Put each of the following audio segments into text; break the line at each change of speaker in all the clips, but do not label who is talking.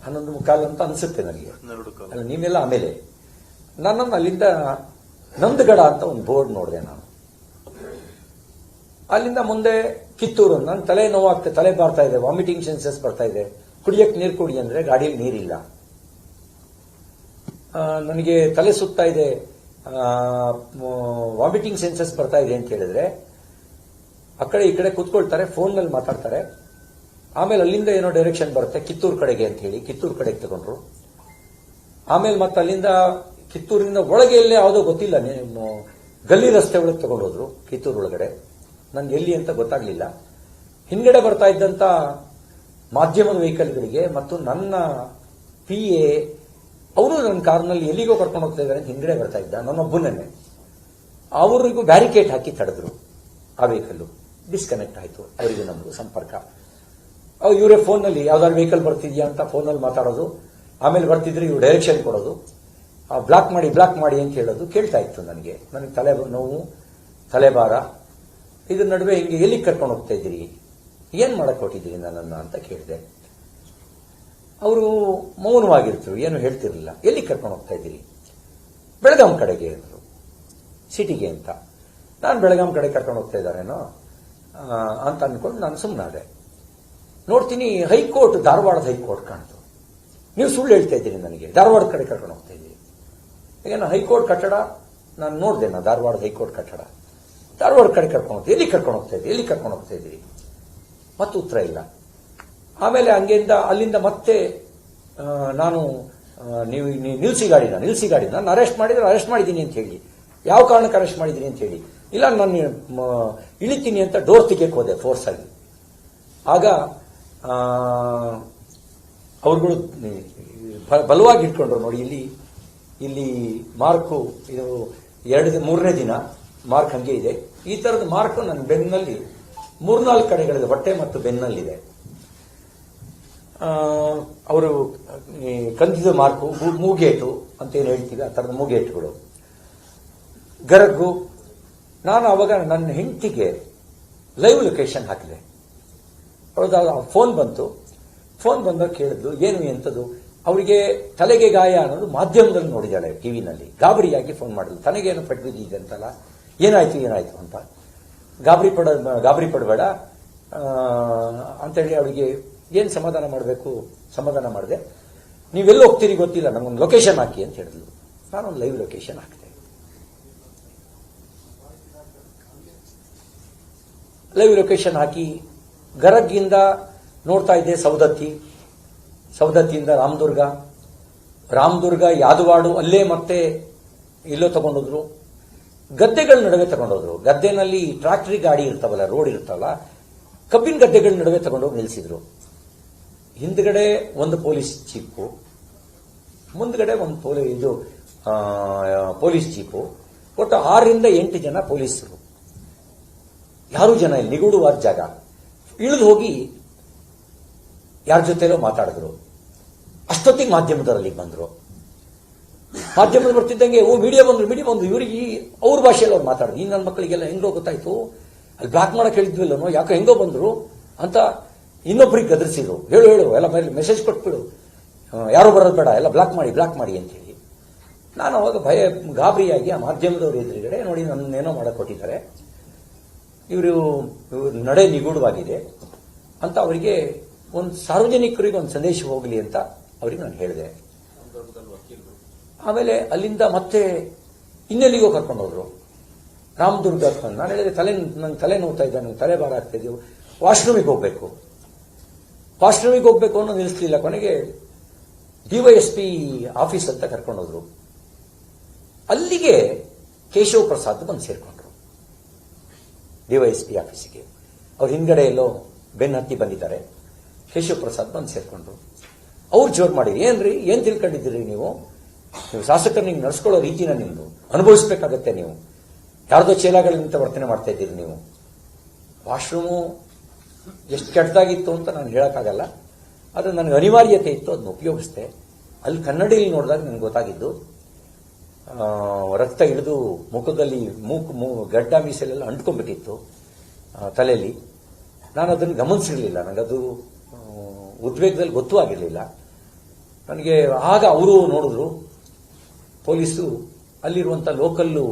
11:15 ಅಂತ ಅನ್ಸುತ್ತೆ ನನಗೆ. ಅಲ್ಲ, ನೀವೆಲ್ಲ ಆಮೇಲೆ ನನ್ನನ್ನು ಅಲ್ಲಿಂದ ನಂದಗಡ ಅಂತ ಒಂದು ಬೋರ್ಡ್ ನೋಡಿದೆ ನಾನು. ಅಲ್ಲಿಂದ ಮುಂದೆ ಕಿತ್ತೂರು. ನನ್ನ ತಲೆ ನೋವಾಗ್ತದೆ, ತಲೆ ಬರ್ತಾ ಇದೆ, ವಾಮಿಟಿಂಗ್ ಸೆನ್ಸಸ್ ಬರ್ತಾ ಇದೆ. ಕುಡಿಯಕ್ಕೆ ನೀರು ಕುಡಿ ಅಂದ್ರೆ ಗಾಡಿಯಲ್ಲಿ ನೀರಿಲ್ಲ. ನನಗೆ ತಲೆ ಸುತ್ತಾ ಇದೆ, ವಾಮಿಟಿಂಗ್ ಸೆನ್ಸಸ್ ಬರ್ತಾ ಇದೆ ಅಂತ ಹೇಳಿದ್ರೆ ಆ ಕಡೆ ಈ ಕಡೆ ಕೂತ್ಕೊಳ್ತಾರೆ, ಫೋನ್ ನಲ್ಲಿ ಮಾತಾಡ್ತಾರೆ. ಆಮೇಲೆ ಅಲ್ಲಿಂದ ಏನೋ ಡೈರೆಕ್ಷನ್ ಬರುತ್ತೆ ಕಿತ್ತೂರು ಕಡೆಗೆ ಅಂತ ಹೇಳಿ ಕಿತ್ತೂರು ಕಡೆಗೆ ತಗೊಂಡ್ರು. ಆಮೇಲೆ ಮತ್ತೆ ಅಲ್ಲಿಂದ ಕಿತ್ತೂರಿನಿಂದ ಒಳಗೆ ಎಲ್ಲೇ ಯಾವುದೋ ಗೊತ್ತಿಲ್ಲ, ಗಲ್ಲಿ ರಸ್ತೆ ಒಳಗೆ ತಗೊಂಡೋದ್ರು ಕಿತ್ತೂರು ಒಳಗಡೆ. ನನ್ಗೆ ಎಲ್ಲಿ ಅಂತ ಗೊತ್ತಾಗ್ಲಿಲ್ಲ. ಹಿಂದ್ಗಡೆ ಬರ್ತಾ ಇದ್ದಂತ ಮಾಧ್ಯಮದ ವೆಹಿಕಲ್ಗಳಿಗೆ ಮತ್ತು ನನ್ನ PA ಅವರು ನನ್ನ ಕಾರ್ನಲ್ಲಿ ಎಲ್ಲಿಗೋ ಕರ್ಕೊಂಡು ಹೋಗ್ತಾ ಇದ್ದಾರೆ ಅಂತ ಹಿಂದ್ಗಡೆ ಬರ್ತಾ ಇದ್ದ, ನನ್ನೊಬ್ಬನೇ. ಅವರಿಗೂ ಬ್ಯಾರಿಕೇಡ್ ಹಾಕಿ ತಡೆದ್ರು. ಆ ವೆಹಿಕಲ್ ಡಿಸ್ಕನೆಕ್ಟ್ ಆಯಿತು, ಅವರಿಗೆ ನಮಗೂ ಸಂಪರ್ಕ. ಇವರೇ ಫೋನ್ನಲ್ಲಿ ಯಾವ್ದಾದ್ರು ವೆಹಿಕಲ್ ಬರ್ತಿದ್ಯಾ ಅಂತ ಫೋನಲ್ಲಿ ಮಾತಾಡೋದು. ಆಮೇಲೆ ಬರ್ತಿದ್ರೆ ಇವ್ರು ಡೈರೆಕ್ಷನ್ ಕೊಡೋದು, ಬ್ಲಾಕ್ ಮಾಡಿ ಅಂತ ಹೇಳೋದು ಕೇಳ್ತಾ ಇತ್ತು ನನಗೆ. ತಲೆ ನೋವು, ತಲೆಭಾರ. ಇದ್ರ ನಡುವೆ ಹಿಂಗೆ ಎಲ್ಲಿಗೆ ಕರ್ಕೊಂಡು ಹೋಗ್ತಾ ಇದ್ದೀರಿ, ಏನ್ ಮಾಡಕ್ ಹೊಟ್ಟಿದ್ದೀರಿ ನನ್ನನ್ನ ಅಂತ ಕೇಳಿದೆ. ಅವರು ಮೌನವಾಗಿರ್ತರು, ಏನು ಹೇಳ್ತಿರ್ಲಿಲ್ಲ. ಎಲ್ಲಿ ಕರ್ಕೊಂಡು ಹೋಗ್ತಾ ಇದ್ದೀರಿ? ಬೆಳಗಾಂ ಕಡೆಗೆ ಅಂದರು, ಸಿಟಿಗೆ ಅಂತ. ನಾನು ಬೆಳಗಾಂ ಕಡೆ ಕರ್ಕೊಂಡು ಹೋಗ್ತಾ ಇದ್ದಾರೇನೋ ಅಂತ ಅನ್ಕೊಂಡು ನಾನು ಸುಮ್ಮನಾದೆ. ನೋಡ್ತೀನಿ ಹೈಕೋರ್ಟ್, ಧಾರವಾಡದ ಹೈಕೋರ್ಟ್ ಕಾಣ್ತು. ನೀವು ಸುಳ್ಳು ಹೇಳ್ತಾ ಇದ್ದೀರಿ ನನಗೆ, ಧಾರವಾಡ ಕಡೆ ಕರ್ಕೊಂಡು ಹೋಗ್ತಾ ಇದ್ದೀರಿ. ಏನು ಹೈಕೋರ್ಟ್ ಕಟ್ಟಡ ನಾನು ನೋಡಿದೆ, ಧಾರವಾಡದ ಹೈಕೋರ್ಟ್ ಕಟ್ಟಡ. ಧಾರವಾಡ ಕಡೆ ಕರ್ಕೊಂಡು ಹೋಗ್ತೀವಿ, ಎಲ್ಲಿ ಕರ್ಕೊಂಡು ಹೋಗ್ತಾ ಇದ್ದೀರಿ ಮತ್ತು ಉತ್ತರ ಇಲ್ಲ. ಆಮೇಲೆ ಅಲ್ಲಿಂದ ಮತ್ತೆ ನಾನು ನೀವು ನಿಲ್ಸಿ ಗಾಡಿ ನಾನು ಅರೆಸ್ಟ್ ಮಾಡಿದ್ದೀನಿ ಅಂತ ಹೇಳಿ, ಯಾವ ಕಾರಣಕ್ಕೆ ಅರೆಸ್ಟ್ ಮಾಡಿದ್ದೀನಿ ಅಂತ ಹೇಳಿ, ಇಲ್ಲ ನಾನು ಇಳಿತೀನಿ ಅಂತ ಡೋರ್ ತೆಗೆಯಕ್ಕೆ ಹೋದೆ ಫೋರ್ಸ್ ಆಗಿ. ಆಗ ಅವ್ರುಗಳು ಬಲವಾಗಿ ಇಟ್ಕೊಂಡ್ರು. ನೋಡಿ ಇಲ್ಲಿ ಮಾರ್ಕು, ಇದು 3ನೇ ದಿನ ಮಾರ್ಕ್ ಹಂಗೆ ಇದೆ. ಈ ತರದ ಮಾರ್ಕ್ ನನ್ನ ಬೆನ್ನಲ್ಲಿ 3-4 ಕಡೆಗಳಿದೆ, ಹೊಟ್ಟೆ ಮತ್ತು ಬೆನ್ನಲ್ಲಿದೆ. ಅವರು ಕಂದಿದ ಮಾರ್ಕು, ಮೂಗೇಟು ಅಂತ ಏನು ಹೇಳ್ತೀವಿ, ಆ ತರದ ಮೂಗೇಟುಗಳು, ಗರಗು. ನಾನು ಅವಾಗ ನನ್ನ ಹೆಂಡತಿಗೆ ಲೈವ್ ಲೊಕೇಶನ್ ಹಾಕಿದೆ. ಅವ್ರದ್ದು ಫೋನ್ ಬಂದಾಗ ಕೇಳಿದ್ಲು, ಏನು ಎಂಥದ್ದು. ಅವರಿಗೆ ತಲೆಗೆ ಗಾಯ ಅನ್ನೋದು ಮಾಧ್ಯಮದಲ್ಲಿ ನೋಡಿದ್ದಾಳೆ, ಟಿವಿನಲ್ಲಿ. ಗಾಬರಿಯಾಗಿ ಫೋನ್ ಮಾಡಿದ್ಲು, ತನಗೇನು ಪೆಟ್ಟು ಬಿದ್ದಿದೆ ಅಂತಲ್ಲ, ಏನಾಯ್ತು ಅಂತ. ಗಾಬರಿ ಪಡಬೇಡ ಅಂತೇಳಿ ಅವಳಿಗೆ ಏನು ಸಮಾಧಾನ ಮಾಡಿದೆ. ನೀವೆಲ್ಲ ಹೋಗ್ತೀರಿ ಗೊತ್ತಿಲ್ಲ, ನಮಗೊಂದು ಲೊಕೇಶನ್ ಹಾಕಿ ಅಂತ ಹೇಳಿದ್ಲು. ನಾನೊಂದು ಲೈವ್ ಲೊಕೇಶನ್ ಹಾಕಿದೆ. ಲೈವ್ ಲೊಕೇಶನ್ ಹಾಕಿ ಗರಗ್ಗಿಂದ ನೋಡ್ತಾ ಇದ್ದೆ ಸೌದತ್ತಿಯಿಂದ ರಾಮದುರ್ಗ ಯಾದವಾಡು, ಅಲ್ಲೇ ಮತ್ತೆ ಇಲ್ಲೋ ತಗೊಂಡೋದ್ರು. ಗದ್ದೆಗಳ ನಡುವೆ ತಗೊಂಡೋದ್ರು. ಗದ್ದೆನಲ್ಲಿ ಟ್ರಾಕ್ಟರಿ ಗಾಡಿ ಇರ್ತಾವಲ್ಲ, ರೋಡ್ ಇರ್ತಾವಲ್ಲ, ಕಬ್ಬಿನ ಗದ್ದೆಗಳ ನಡುವೆ ತಗೊಂಡೋಗಿ ನಿಲ್ಲಿಸಿದ್ರು. ಹಿಂದ್ಗಡೆ ಒಂದು ಪೊಲೀಸ್ ಜೀಪು, ಮುಂದ್ಗಡೆ ಒಂದು ಪೊಲೀಸ್ ಜೀಪು. ಒಟ್ಟು 6-8 ಜನ ಪೊಲೀಸರು. ಯಾರೂ ಜನ ಇಲ್ಲಿ, ನಿಗೂಢವಾದ ಜಾಗ. ಇಳಿದು ಹೋಗಿ ಯಾರ ಜೊತೆಲೋ ಮಾತಾಡಿದ್ರು. ಅಷ್ಟೊತ್ತಿಗೆ ಮಾಧ್ಯಮದವರಲ್ಲಿ ಬಂದ್ರು. ಮಾಧ್ಯಮದಲ್ಲಿ ಬರ್ತಿದ್ದಂಗೆ ಮೀಡಿಯಾ ಬಂದ್ರು. ಇವರಿಗೆ ಅವ್ರ ಭಾಷೆಯಲ್ಲಿ ಅವ್ರು ಮಾತಾಡಿದ್ರು. ನನ್ನ ಮಕ್ಕಳಿಗೆಲ್ಲ ಹೆಂಗೋ ಗೊತ್ತಾಯ್ತು, ಅಲ್ಲಿ ಬ್ಲಾಕ್ ಮಾಡಕ್ ಹೇಳಿದ್ವಿಲ್ಲನೋ, ಯಾಕೋ ಹೆಂಗೋ ಬಂದ್ರು ಅಂತ ಇನ್ನೊಬ್ಬರಿಗೆ ಗದರಿಸಿದ್ರು. ಹೇಳು ಎಲ್ಲ ಮೆಸೇಜ್ ಕೊಟ್ಬಿಡು, ಯಾರು ಬರೋದು ಬೇಡ, ಎಲ್ಲ ಬ್ಲಾಕ್ ಮಾಡಿ ಅಂತ ಹೇಳಿ. ನಾನು ಅವಾಗ ಗಾಬರಿಯಾಗಿ ಆ ಮಾಧ್ಯಮದವರು ಎದುರುಗಡೆ ನೋಡಿ ನನ್ನೇನೋ ಮಾಡಕ್ ಕೊಟ್ಟಿದ್ದಾರೆ, ಇವರು ನಡೆ ನಿಗೂಢವಾಗಿದೆ ಅಂತ ಅವರಿಗೆ ಒಂದು ಸಾರ್ವಜನಿಕರಿಗೆ ಒಂದು ಸಂದೇಶ ಹೋಗಲಿ ಅಂತ ಅವರಿಗೆ ನಾನು ಹೇಳಿದೆ. ಆಮೇಲೆ ಅಲ್ಲಿಂದ ಮತ್ತೆ ಇನ್ನೆಲ್ಲಿಗೋ ಕರ್ಕೊಂಡು ಹೋದ್ರು, ರಾಮದುರ್ಗ. ನಾನು ಹೇಳಿದೆ ನನ್ನ ತಲೆ ನೋವ್ತಾ ಇದ್ದ, ನನಗೆ ತಲೆ ಭಾರ ಆಗ್ತಾ ಇದೆಯೋ, ವಾಶ್ರೂಮಿಗೆ ಹೋಗ್ಬೇಕು ಅನ್ನೋ ನಿಲ್ಲಿಸಲಿಲ್ಲ. ಕೊನೆಗೆ DYSP ಆಫೀಸ್ ಅಂತ ಕರ್ಕೊಂಡು ಹೋದ್ರು. ಅಲ್ಲಿಗೆ ಕೇಶವ್ ಪ್ರಸಾದ್ ಬಂದು ಸೇರ್ಕೊಂಡ್ರು DYSP ಆಫೀಸಿಗೆ. ಅವ್ರ ಹಿಂದ್ಗಡೆ ಎಲ್ಲೋ ಬೆನ್ನತ್ತಿ ಬಂದಿದ್ದಾರೆ. ಕೇಶವ್ ಪ್ರಸಾದ್ ಬಂದು ಸೇರ್ಕೊಂಡ್ರು. ಅವ್ರು ಜೋರ್ ಮಾಡಿರಿ, ಏನ್ ತಿಳ್ಕೊಂಡಿದ್ದೀರಿ ನೀವು ಶಾಸಕರು ನಿಮ್ಗೆ ನಡ್ಸ್ಕೊಳ್ಳೋ ರೀತಿನ ನಿಮ್ದು ಅನುಭವಿಸ್ಬೇಕಾಗತ್ತೆ. ನೀವು ಯಾರ್ದೋ ಚೇಲಾಗಳಿಂದ ವರ್ತನೆ ಮಾಡ್ತಾ ಇದ್ದೀರಿ. ನೀವು ವಾಶ್ರೂಮು ಎಷ್ಟು ಕೆಟ್ಟದಾಗಿತ್ತು ಅಂತ ನಾನು ಹೇಳಕ್ಕಾಗಲ್ಲ, ಅದು ನನಗೆ ಅನಿವಾರ್ಯತೆ ಇತ್ತು, ಅದನ್ನ ಉಪಯೋಗಿಸ್ದೆ. ಅಲ್ಲಿ ಕನ್ನಡಿಯಲ್ಲಿ ನೋಡಿದಾಗ ನನಗೆ ಗೊತ್ತಾಗಿದ್ದು, ರಕ್ತ ಹಿಡಿದು ಮುಖದಲ್ಲಿ ಗಡ್ಡ ಮೀಸಲೆಲ್ಲ ಅಂಟ್ಕೊಂಡ್ಬಿಟ್ಟಿತ್ತು ತಲೆಯಲ್ಲಿ. ನಾನು ಅದನ್ನು ಗಮನಿಸಿರ್ಲಿಲ್ಲ, ನನಗದು ಉದ್ವೇಗದಲ್ಲಿ ಗೊತ್ತೂ ಆಗಿರಲಿಲ್ಲ. ನನಗೆ ಆಗ ಅವರು ನೋಡಿದ್ರು, ಪೊಲೀಸು ಅಲ್ಲಿರುವಂಥ ಲೋಕಲ್ಲು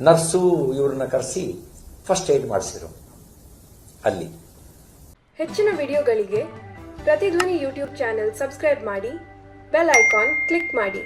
ನರ್ಸು ಇವ್ರನ್ನ ಕರೆಸಿ ಫಸ್ಟ್ ಏಡ್ ಮಾಡಿಸಿದ್ರು ಅಲ್ಲಿ.
ಹೆಚ್ಚಿನ ವಿಡಿಯೋಗಳಿಗೆ ಪ್ರತಿಧ್ವನಿ ಯೂಟ್ಯೂಬ್ ಚಾನೆಲ್ ಸಬ್ಸ್ಕ್ರೈಬ್ ಮಾಡಿ, ಬೆಲ್ ಐಕಾನ್ ಕ್ಲಿಕ್ ಮಾಡಿ.